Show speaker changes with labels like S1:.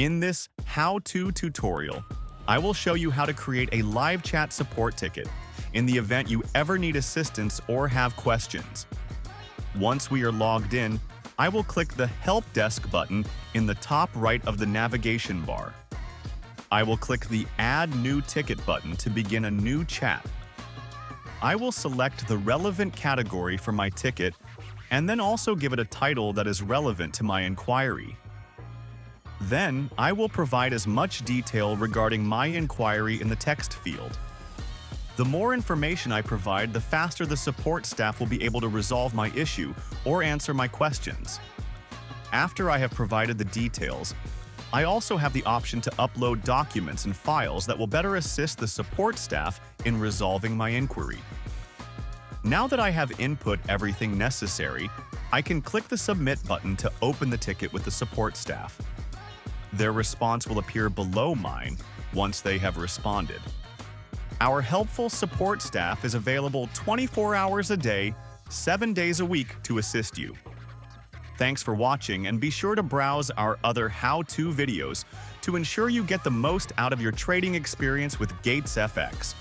S1: In this how-to tutorial, I will show you how to create a live chat support ticket in the event you ever need assistance or have questions. Once we are logged in, I will click the Help Desk button in the top right of the navigation bar. I will click the Add New Ticket button to begin a new chat. I will select the relevant category for my ticket and then also give it a title that is relevant to my inquiry. Then, I will provide as much detail regarding my inquiry in the text field. The more information I provide, the faster the support staff will be able to resolve my issue or answer my questions. After I have provided the details, I also have the option to upload documents and files that will better assist the support staff in resolving my inquiry. Now that I have input everything necessary, I can click the Submit button to open the ticket with the support staff. Their response will appear below mine once they have responded. Our helpful support staff is available 24 hours a day, 7 days a week to assist you. Thanks for watching, and be sure to browse our other how-to videos to ensure you get the most out of your trading experience with GatesFX.